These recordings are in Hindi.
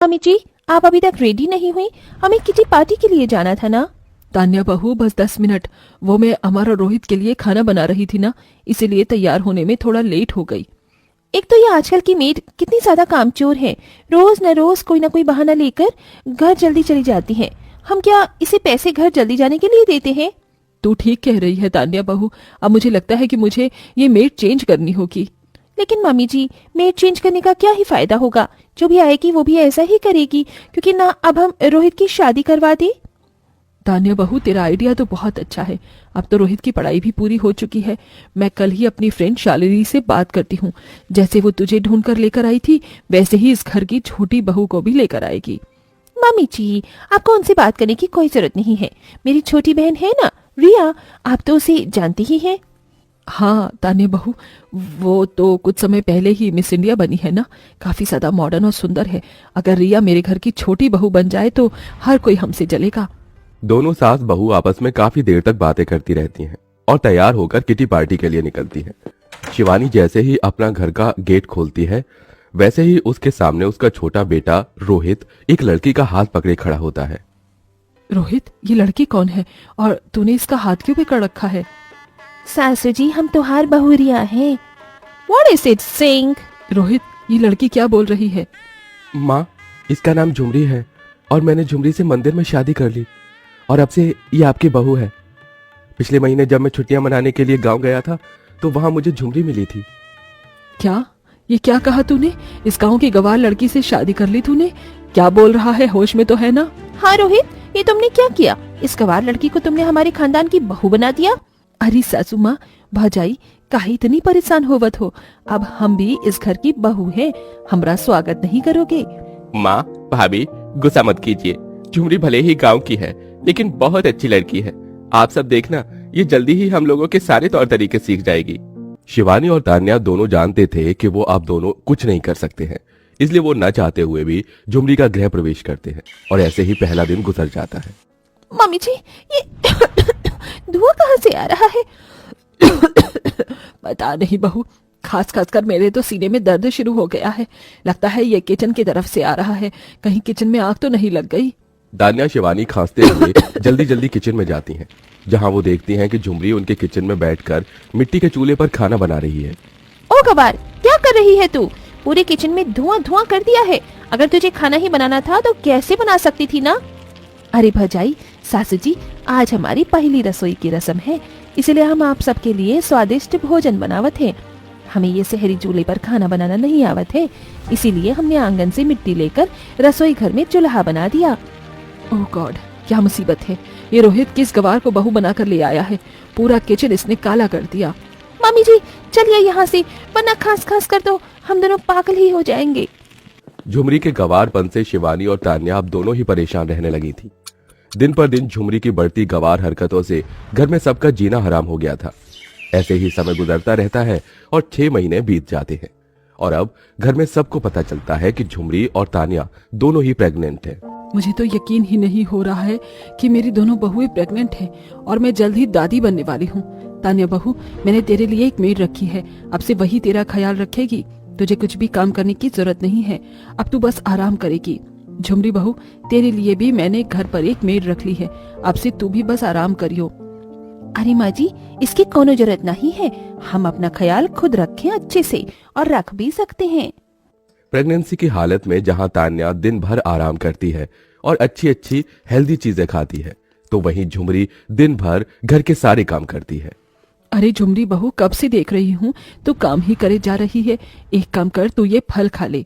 मम्मी जी, आप अभी तक रेडी नहीं हुई? हमें किटी पार्टी के लिए जाना था ना। तान्या बहू, बस 10 मिनट। वो मैं अमर और रोहित के लिए खाना बना रही थी ना, इसीलिए तैयार होने में थोड़ा लेट हो गई। एक तो ये आजकल की मेड कितनी ज्यादा कामचोर है, रोज न रोज कोई ना कोई बहाना लेकर घर जल्दी चली जाती है। हम क्या इसे पैसे घर जल्दी जाने के लिए देते हैं? तू ठीक कह रही है तान्या बहू, अब मुझे लगता है कि मुझे ये मेड चेंज करनी होगी। लेकिन मम्मी जी, मेड चेंज करने का क्या ही फायदा होगा? जो भी आएगी वो भी ऐसा ही करेगी, क्योंकि ना अब हम रोहित की शादी करवा दे। तान्या बहू, तेरा आइडिया तो बहुत अच्छा है। अब तो रोहित की पढ़ाई भी पूरी हो चुकी है। मैं कल ही अपनी फ्रेंड शालिनी से बात करती हूँ। जैसे वो तुझे ढूंढ कर लेकर आई थी, वैसे ही इस घर की छोटी बहू को भी लेकर आएगी। मम्मी जी, आपको उनसे बात करने की कोई जरूरत नहीं है। मेरी छोटी बहन है ना रिया, आप तो उसे जानती ही हैं। हाँ तान्या बहू, वो तो कुछ समय पहले ही मिस इंडिया बनी है ना, काफी ज्यादा मॉडर्न और सुंदर है। अगर रिया मेरे घर की छोटी बहू बन जाए तो हर कोई हमसे जलेगा। दोनों सास बहू आपस में काफी देर तक बातें करती रहती हैं और तैयार होकर किटी पार्टी के लिए निकलती हैं। शिवानी जैसे ही अपना घर का गेट खोलती है, वैसे ही उसके सामने उसका छोटा बेटा रोहित एक लड़की का हाथ पकड़े खड़ा होता है। रोहित, ये लड़की कौन है और तूने इसका हाथ क्यों पकड़ रखा है? सासू जी, हम तुहार बहू रिया हैं। What is it saying? Rohit, ये लड़की क्या बोल रही है? माँ, इसका नाम झुमरी है और मैंने झुमरी से मंदिर में शादी कर ली और अब से ये आपकी बहू है। पिछले महीने जब मैं छुट्टियां मनाने के लिए गांव गया था तो वहां मुझे झुमरी मिली थी। क्या? ये क्या कहा तूने? इस गांव की गवार लड़की से शादी कर ली तूने? क्या बोल रहा है? होश में तो है ना? हाँ रोहित, ये तुमने क्या किया? इस गवार लड़की को तुमने हमारे खानदान की बहू बना दिया। अरे सासू माँ, भाजाई, काहे इतनी परेशान होवत हो? अब हम भी इस घर की बहू हैं, हमरा स्वागत नहीं करोगे? माँ, भाभी, गुस्सा मत कीजिए। झुमरी भले ही गांव की है, लेकिन बहुत अच्छी लड़की है। आप सब देखना, ये जल्दी ही हम लोगों के सारे तौर तरीके सीख जाएगी। शिवानी और तान्या दोनों जानते थे कि वो आप दोनों कुछ नहीं कर सकते हैं, इसलिए वो न चाहते हुए भी झुमरी का गृह प्रवेश करते हैं और ऐसे ही पहला दिन गुजर जाता है। मम्मी जी, ये धुआं कहाँ से आ रहा है? पता नहीं बहू, खास खास कर मेरे तो सीने में दर्द शुरू हो गया है। लगता है ये किचन की तरफ से आ रहा है। कहीं किचन में आग तो नहीं लग गई? तान्या शिवानी खांसते हुए जल्दी जल्दी किचन में जाती हैं, जहां वो देखती हैं कि झुमरी उनके किचन में बैठकर मिट्टी के चूल्हे पर खाना बना रही है। ओ गवार, क्या कर रही है तू? पूरे किचन में धुआं धुआं कर दिया है। अगर तुझे खाना ही बनाना था तो कैसे बना सकती थी ना? अरे भजाई, सासू जी, आज हमारी पहली रसोई की रस्म है, इसलिए हम आप सबके लिए स्वादिष्ट भोजन बनावत हैं। हमें ये शहरी चूल्हे पर खाना बनाना नहीं आवत है, इसीलिए हमने आंगन से मिट्टी लेकर रसोई घर में चूल्हा बना दिया। ओह गॉड, क्या मुसीबत है! ये रोहित किस गवार को बहू बनाकर ले आया है? पूरा किचन इसने काला कर दिया। मम्मी जी, चलिए यहाँ से, वरना खास खास कर तो हम दोनों पागल ही हो जाएंगे। झुमरी के गवारपन से शिवानी और तान्या अब दोनों ही परेशान रहने लगी थी। दिन पर दिन झुमरी की बढ़ती गवार हरकतों से घर में सबका जीना हराम हो गया था। ऐसे ही समय गुजरता रहता है और 6 महीने बीत जाते हैं और अब घर में सबको पता चलता है कि झुमरी और तान्या दोनों ही प्रेग्नेंट हैं। मुझे तो यकीन ही नहीं हो रहा है कि मेरी दोनों बहुएं प्रेग्नेंट हैं और मैं जल्द ही दादी बनने वाली हूँ। तान्या बहू, मैंने तेरे लिए एक मेड रखी है, अब से वही तेरा ख्याल रखेगी। तुझे कुछ भी काम करने की जरूरत नहीं है, अब तू बस आराम करेगी। झुमरी बहू, तेरे लिए भी मैंने घर पर एक मेड रख ली है, अब से तू भी बस आराम करियो। अरे माँ जी, इसकी कोनो जरूरत नहीं है, हम अपना ख्याल खुद रखें अच्छे से, और रख भी सकते हैं। प्रेगनेंसी की हालत में जहां तान्या दिन भर आराम करती है और अच्छी अच्छी हेल्दी चीजें खाती है, तो वहीं झुमरी दिन भर घर के सारे काम करती है। अरे झुमरी बहू, कब से देख रही हूँ तू काम ही करे जा रही है। एक काम कर, तू ये फल खा ले।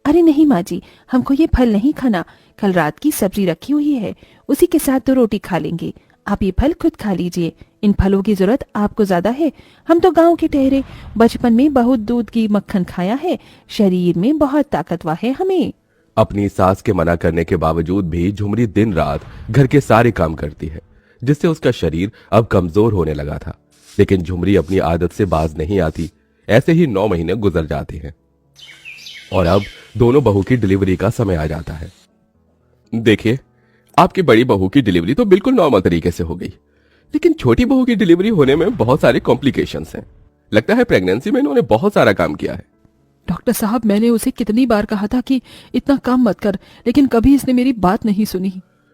अरे नहीं माँ जी, हमको ये फल नहीं खाना। कल रात की सब्जी रखी हुई है, उसी के साथ तो रोटी खा लेंगे। आप ये फल खुद खा लीजिए, इन फलों की जरूरत आपको ज्यादा है। हम तो गांव के ठहरे, बचपन में बहुत दूध की मक्खन खाया है, शरीर में बहुत ताकतवर है हमें। अपनी सास के मना करने के बावजूद भी झुमरी दिन रात घर के सारे काम करती है, जिससे उसका शरीर अब कमजोर होने लगा था। लेकिन झुमरी अपनी आदत से बाज नहीं आती। ऐसे ही 9 महीने गुजर जाते हैं और अब दोनों बहू की डिलीवरी का समय आ जाता है। देखिए, आपकी बड़ी बहू की डिलीवरी तो बिल्कुल नॉर्मल तरीके से हो गई, लेकिन छोटी बहू की डिलीवरी होने में बहुत सारे कॉम्प्लिकेशंस हैं। लगता है प्रेगनेंसी में इन्होंने बहुत सारा काम किया है। डॉक्टर साहब, मैंने उसे कितनी बार कहा था कि इतना काम मत कर, लेकिन कभी इसने मेरी बात नहीं सुनी।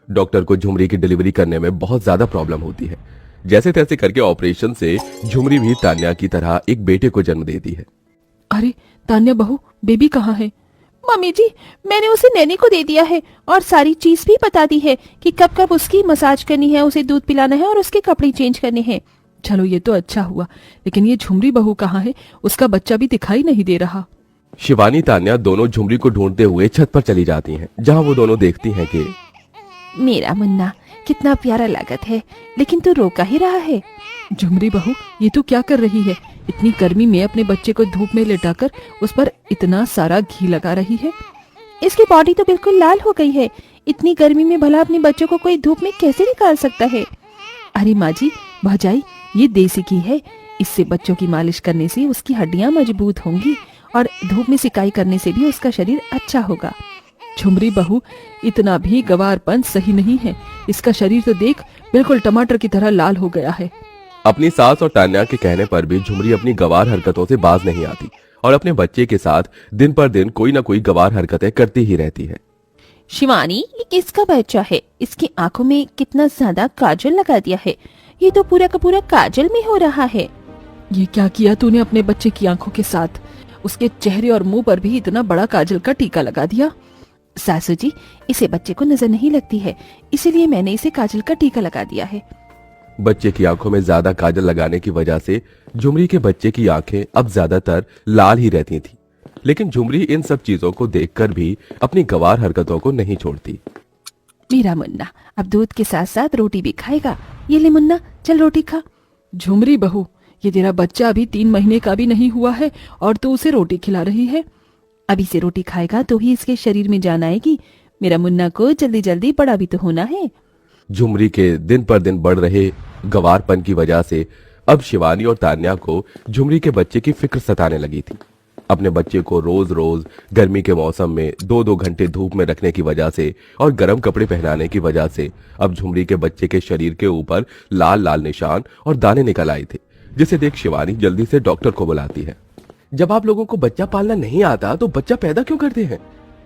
डॉक्टर को झुमरी की डिलीवरी करने में बहुत ज्यादा प्रॉब्लम होती है। जैसे तैसे करके ऑपरेशन से झुमरी भी तान्या की तरह एक बेटे को जन्म देती है। अरे तान्या बहू, बेबी कहाँ है? मम्मी जी, मैंने उसे नैनी को दे दिया है और सारी चीज भी बता दी है कि कब कब उसकी मसाज करनी है, उसे दूध पिलाना है और उसके कपड़े चेंज करने हैं। चलो ये तो अच्छा हुआ, लेकिन ये झुमरी बहू कहाँ है? उसका बच्चा भी दिखाई नहीं दे रहा। शिवानी तान्या दोनों झुमरी को ढूंढते हुए छत पर चली जाती हैं, जहां वो दोनों देखती हैं कि मेरा मुन्ना कितना प्यारा लागत है, लेकिन तू रोका ही रहा है। झुमरी बहू, ये तो क्या कर रही है? इतनी गर्मी में अपने बच्चे को धूप में लेटाकर उस पर इतना सारा घी लगा रही है। इसकी बॉडी तो बिल्कुल लाल हो गई है। इतनी गर्मी में भला अपने बच्चों को कोई धूप में कैसे निकाल सकता है? अरे माँ जी, भौजाई, ये देसी घी है। इससे बच्चों की मालिश करने से उसकी हड्डियां मजबूत होंगी और धूप में सिकाई करने से भी उसका शरीर अच्छा होगा। झुमरी बहू, इतना भी गवारपन सही नहीं है। इसका शरीर तो देख, बिल्कुल टमाटर की तरह लाल हो गया है। अपनी सास और तान्या के कहने पर भी झुमरी अपनी गवार हरकतों से बाज नहीं आती और अपने बच्चे के साथ दिन पर दिन कोई ना कोई गवार हरकतें करती ही रहती है। शिवानी, ये किसका बच्चा है? इसकी आंखों में कितना ज्यादा काजल लगा दिया है। ये तो पूरा का पूरा काजल में हो रहा है। ये क्या किया तूने अपने बच्चे की आंखों के साथ? उसके चेहरे और मुंह पर भी इतना बड़ा काजल का टीका लगा दिया। सासू जी, इसे बच्चे को नजर नहीं लगती है, इसीलिए मैंने इसे काजल का टीका लगा दिया है। बच्चे की आंखों में ज्यादा काजल लगाने की वजह से झुमरी के बच्चे की आंखें अब ज्यादातर लाल ही रहती थी, लेकिन झुमरी इन सब चीजों को देखकर भी अपनी गवार हरकतों को नहीं छोड़ती। मेरा मुन्ना अब दूध के साथ साथ रोटी भी खाएगा। ये ले मुन्ना, चल रोटी खा। झुमरी बहू, ये तेरा बच्चा अभी 3 महीने का भी नहीं हुआ है और तू उसे रोटी खिला रही है। अभी से रोटी खाएगा तो ही इसके शरीर में जान आएगी। मेरा मुन्ना को जल्दी जल्दी बड़ा भी तो होना है। झुमरी के दिन पर दिन बढ़ रहे गवारपन की वजह से अब शिवानी और तान्या को झुमरी के बच्चे की फिक्र सताने लगी थी। अपने बच्चे को रोज रोज गर्मी के मौसम में 2-2 घंटे धूप में रखने की वजह से और गर्म कपड़े पहनाने की वजह से अब झुमरी के बच्चे के शरीर के ऊपर लाल लाल निशान और दाने निकल आए थे, जिसे देख शिवानी जल्दी से डॉक्टर को बुलाती है। जब आप लोगों को बच्चा पालना नहीं आता तो बच्चा पैदा क्यों करते हैं?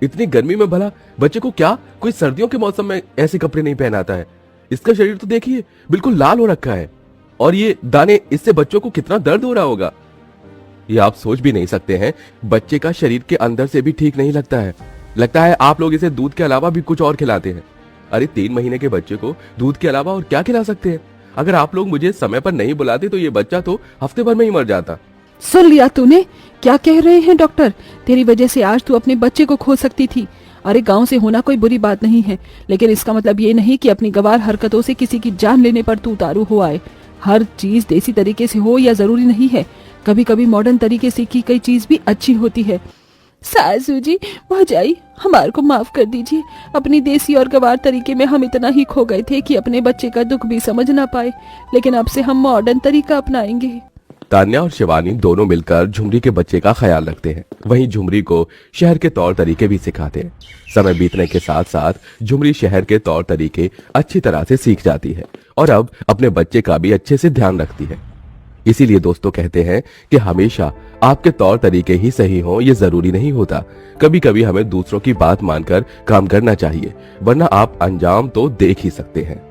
इतनी गर्मी में भला बच्चे को क्या कोई सर्दियों के मौसम में ऐसे कपड़े नहीं पहनाता है? इसका शरीर तो देखिए, बिल्कुल लाल हो रखा है और ये दाने, इससे बच्चों को कितना दर्द हो रहा होगा। ये आप सोच भी नहीं सकते हैं। बच्चे का शरीर के अंदर से भी ठीक नहीं लगता है आप लोग इसे दूध के अलावा भी कुछ और खिलाते हैं। अरे 3 महीने के बच्चे को दूध के अलावा और क्या खिला सकते हैं? अगर आप लोग मुझे समय पर नहीं बुलाते तो ये बच्चा तो हफ्ते भर में ही मर जाता। सुन लिया तूने? क्या कह रहे हैं डॉक्टर? तेरी वजह से आज तू अपने बच्चे को खो सकती थी। अरे गांव से होना कोई बुरी बात नहीं है, लेकिन इसका मतलब ये नहीं कि अपनी गवार हरकतों से किसी की जान लेने पर तू उतारू हो आए। हर चीज देसी तरीके से हो या जरूरी नहीं है। कभी कभी मॉडर्न तरीके से की गई चीज भी अच्छी होती है। सासू जी, भौजाई, हमारे को माफ कर दीजिए। अपनी देसी और गवार तरीके में हम इतना ही खो गए थे कि अपने बच्चे का दुख भी समझ ना पाए, लेकिन अब से हम मॉडर्न तरीका अपनाएंगे। तान्या और शिवानी दोनों मिलकर झुमरी के बच्चे का ख्याल रखते हैं, वहीं झुमरी को शहर के तौर तरीके भी सिखाते हैं। समय बीतने के साथ साथ झुमरी शहर के तौर तरीके अच्छी तरह से सीख जाती है और अब अपने बच्चे का भी अच्छे से ध्यान रखती है। इसीलिए दोस्तों कहते हैं कि हमेशा आपके तौर तरीके ही सही हो ये जरूरी नहीं होता। कभी कभी हमें दूसरों की बात मानकर काम करना चाहिए, वरना आप अंजाम तो देख ही सकते हैं।